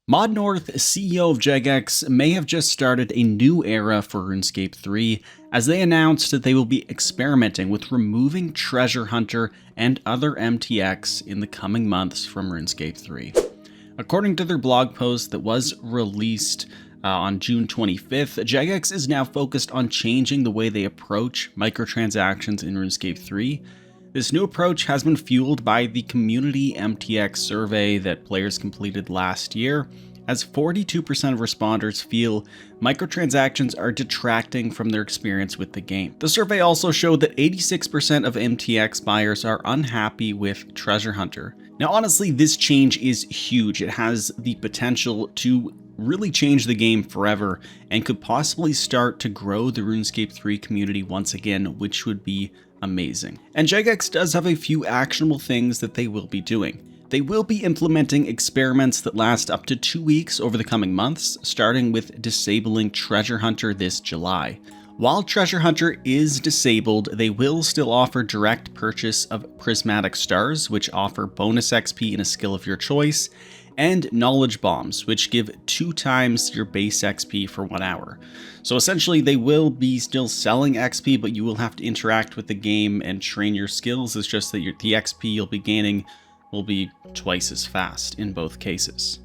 Mod North, CEO of Jagex, may have just started a new era for RuneScape 3 as they announced that they will be experimenting with removing Treasure Hunter and other MTX in the coming months from RuneScape 3. According to their blog post that was released on June 25th, Jagex is now focused on changing the way they approach microtransactions in RuneScape 3. This new approach has been fueled by the community MTX survey that players completed last year, as 42% of responders feel microtransactions are detracting from their experience with the game. The survey also showed that 86% of MTX buyers are unhappy with Treasure Hunter. Now honestly, this change is huge. It has the potential to really change the game forever and could possibly start to grow the RuneScape 3 community once again, which would be amazing. And Jagex does have a few actionable things that they will be doing. They will be implementing experiments that last up to 2 weeks over the coming months, starting with disabling Treasure Hunter this July. While Treasure Hunter is disabled, they will still offer direct purchase of prismatic stars, which offer bonus XP in a skill of your choice, and knowledge bombs, which give 2 times your base XP for 1 hour. So essentially they will be still selling XP, but you will have to interact with the game and train your skills. It's just that the XP you'll be gaining will be twice as fast in both cases.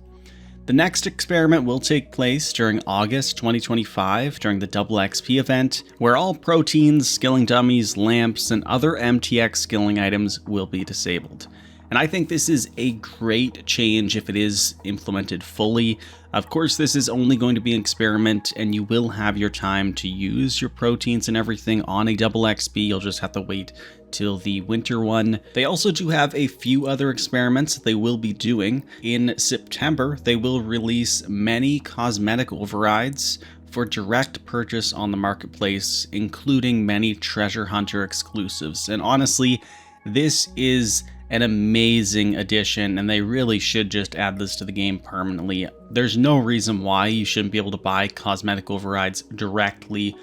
The next experiment will take place during August 2025 during the Double XP event, where all proteins, skilling dummies, lamps, and other MTX skilling items will be disabled. And I think this is a great change if it is implemented fully. Of course, this is only going to be an experiment and you will have your time to use your proteins and everything on a double XP. You'll just have to wait till the winter one. They also do have a few other experiments that they will be doing. In September, they will release many cosmetic overrides for direct purchase on the marketplace, including many Treasure Hunter exclusives. And honestly, this is an amazing addition, and they really should just add this to the game permanently. There's no reason why you shouldn't be able to buy cosmetic overrides directly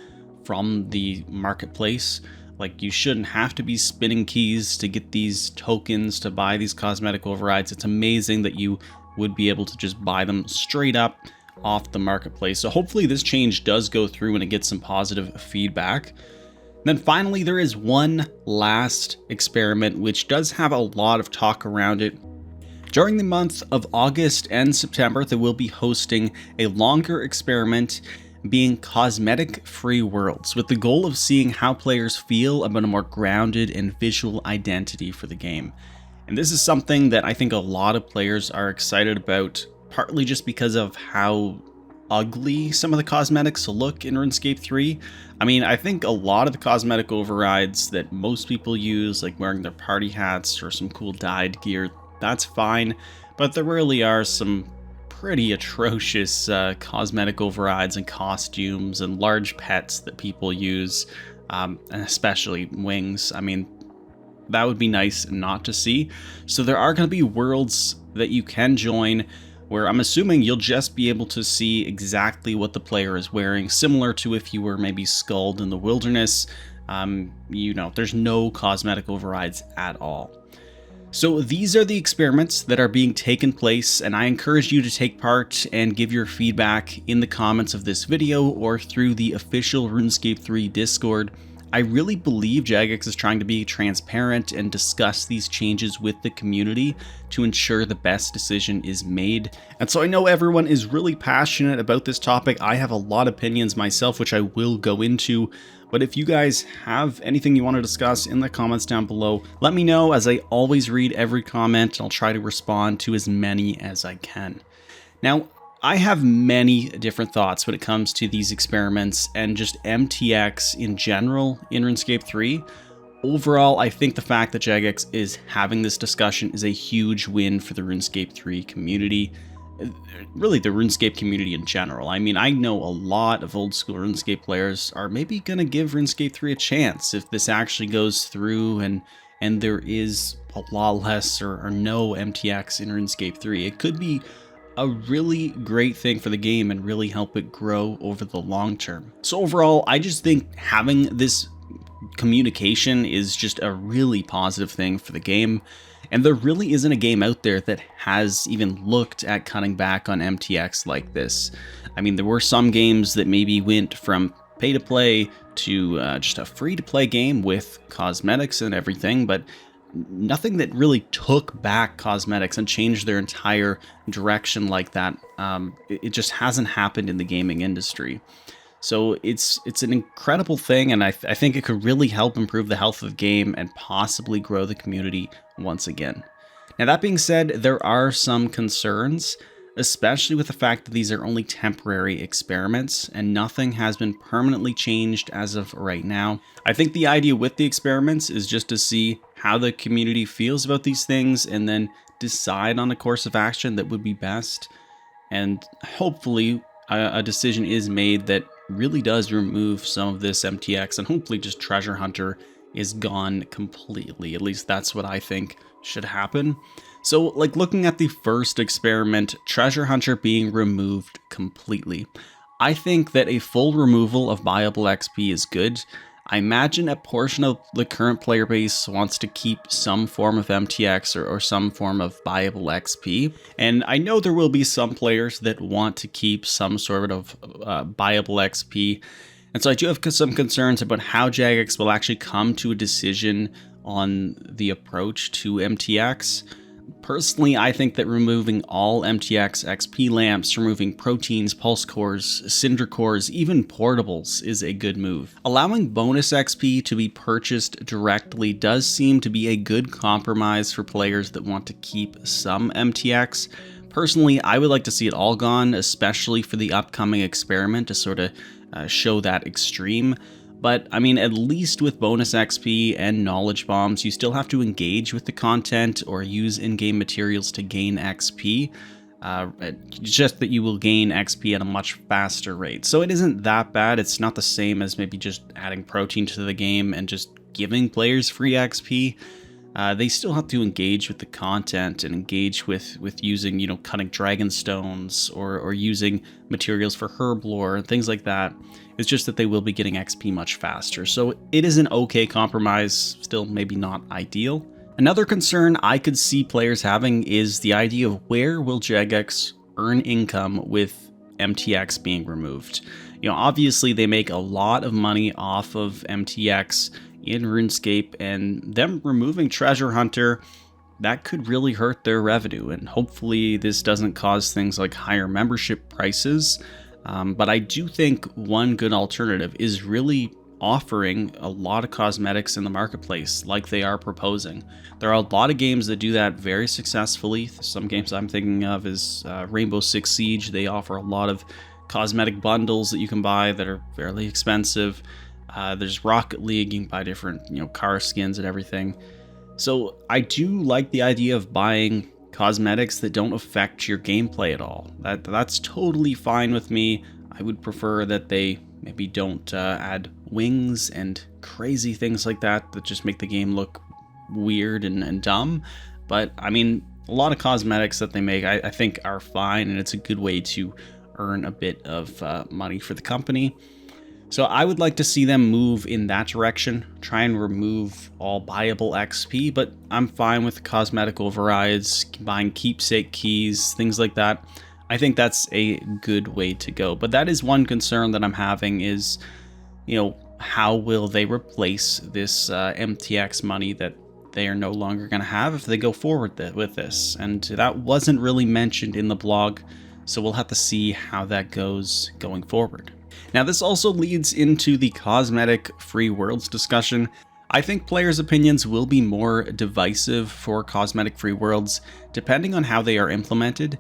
from the marketplace. Like, you shouldn't have to be spinning keys to get these tokens to buy these cosmetic overrides. It's amazing that you would be able to just buy them straight up off the marketplace. So hopefully this change does go through and it gets some positive feedback. Then finally, there is one last experiment which does have a lot of talk around it. During the month of August and September, they will be hosting a longer experiment being cosmetic free worlds, with the goal of seeing how players feel about a more grounded and visual identity for the game. And this is something that I think a lot of players are excited about, partly just because of how ugly some of the cosmetics look in RuneScape 3. I mean, I think a lot of the cosmetic overrides that most people use, like wearing their party hats or some cool dyed gear, that's fine, but there really are some pretty atrocious cosmetic overrides and costumes and large pets that people use, and especially wings. I mean, that would be nice not to see. So there are going to be worlds that you can join where I'm assuming you'll just be able to see exactly what the player is wearing, similar to if you were maybe Skulled in the Wilderness. You know, there's no cosmetic overrides at all. So these are the experiments that are being taken place, and I encourage you to take part and give your feedback in the comments of this video or through the official RuneScape 3 Discord. I really believe Jagex is trying to be transparent and discuss these changes with the community to ensure the best decision is made. And so I know everyone is really passionate about this topic. I have a lot of opinions myself, which I will go into. But if you guys have anything you want to discuss in the comments down below, let me know, as I always read every comment and I'll try to respond to as many as I can. Now, I have many different thoughts when it comes to these experiments and just MTX in general in RuneScape 3. Overall, I think the fact that Jagex is having this discussion is a huge win for the RuneScape 3 community. Really, the RuneScape community in general. I mean, I know a lot of old school RuneScape players are maybe going to give RuneScape 3 a chance if this actually goes through and there is a lot less or no MTX in RuneScape 3. It could be a really great thing for the game and really help it grow over the long term. So overall, I just think having this communication is just a really positive thing for the game. And there really isn't a game out there that has even looked at cutting back on MTX like this. I mean, there were some games that maybe went from pay to play to just a free to play game with cosmetics and everything, but nothing that really took back cosmetics and changed their entire direction like that. It just hasn't happened in the gaming industry. So it's an incredible thing, and I think it could really help improve the health of the game and possibly grow the community once again. Now, that being said, there are some concerns, especially with the fact that these are only temporary experiments and nothing has been permanently changed as of right now. I think the idea with the experiments is just to see how the community feels about these things and then decide on a course of action that would be best. And hopefully a decision is made that really does remove some of this MTX, and hopefully just Treasure Hunter is gone completely. At least that's what I think should happen. So, like, looking at the first experiment, Treasure Hunter being removed completely, I think that a full removal of buyable XP is good. I imagine a portion of the current player base wants to keep some form of MTX or some form of buyable XP. And I know there will be some players that want to keep some sort of buyable XP. And so I do have some concerns about how Jagex will actually come to a decision on the approach to MTX. Personally, I think that removing all MTX XP lamps, removing proteins, pulse cores, cinder cores, even portables is a good move. Allowing bonus XP to be purchased directly does seem to be a good compromise for players that want to keep some MTX. Personally, I would like to see it all gone, especially for the upcoming experiment to sort of show that extreme. But, I mean, at least with bonus XP and knowledge bombs, you still have to engage with the content or use in-game materials to gain XP. Just that you will gain XP at a much faster rate. So it isn't that bad. It's not the same as maybe just adding protein to the game and just giving players free XP. They still have to engage with the content and engage with using, you know, cutting dragon stones or using materials for herb lore and things like that. It's just that they will be getting XP much faster. So it is an okay compromise, still maybe not ideal. Another concern I could see players having is the idea of where will Jagex earn income with MTX being removed. You know, obviously they make a lot of money off of MTX in RuneScape, and them removing Treasure Hunter, that could really hurt their revenue, and hopefully this doesn't cause things like higher membership prices. But I do think one good alternative is really offering a lot of cosmetics in the marketplace like they are proposing. There are a lot of games that do that very successfully. Some games I'm thinking of is Rainbow Six Siege. They offer a lot of cosmetic bundles that you can buy that are fairly expensive. There's Rocket League, you can buy different, you know, car skins and everything. So I do like the idea of buying cosmetics that don't affect your gameplay at all. That's totally fine with me. I would prefer that they maybe don't add wings and crazy things like that just make the game look weird and dumb. But I mean, a lot of cosmetics that they make I think are fine, and it's a good way to earn a bit of money for the company. So I would like to see them move in that direction, try and remove all buyable XP, but I'm fine with cosmetic overrides, buying keepsake keys, things like that. I think that's a good way to go. But that is one concern that I'm having is, you know, how will they replace this MTX money that they are no longer going to have if they go forward with this? And that wasn't really mentioned in the blog, so we'll have to see how that goes going forward. Now, this also leads into the cosmetic free worlds discussion. I think players' opinions will be more divisive for cosmetic free worlds, depending on how they are implemented.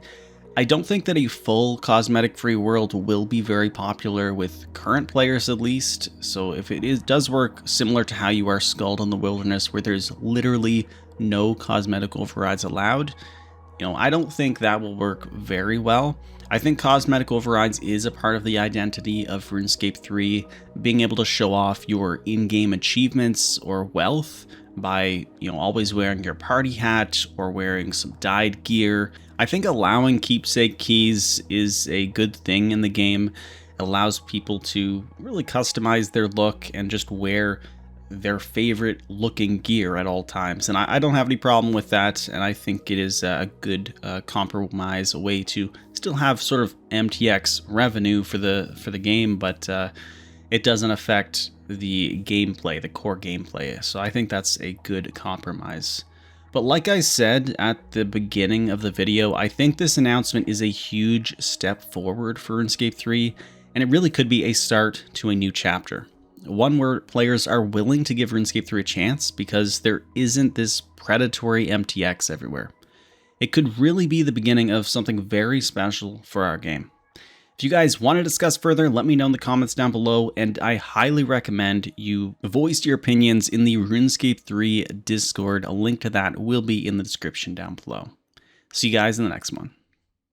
I don't think that a full cosmetic free world will be very popular with current players at least, so if it does work similar to how you are Skulled in the Wilderness, where there's literally no cosmetic overrides allowed, you know, I don't think that will work very well. I think cosmetic overrides is a part of the identity of RuneScape 3, being able to show off your in-game achievements or wealth by, you know, always wearing your party hat or wearing some dyed gear. I think allowing keepsake keys is a good thing in the game. It allows people to really customize their look and just wear their favorite looking gear at all times. And I don't have any problem with that, and I think it is a good compromise, a way to still have sort of MTX revenue for the game, but it doesn't affect the gameplay, the core gameplay. So I think that's a good compromise. But like I said at the beginning of the video, I think this announcement is a huge step forward for RuneScape 3, and it really could be a start to a new chapter. One where players are willing to give RuneScape 3 a chance because there isn't this predatory MTX everywhere. It could really be the beginning of something very special for our game. If you guys want to discuss further, let me know in the comments down below, and I highly recommend you voice your opinions in the RuneScape 3 Discord. A link to that will be in the description down below. See you guys in the next one.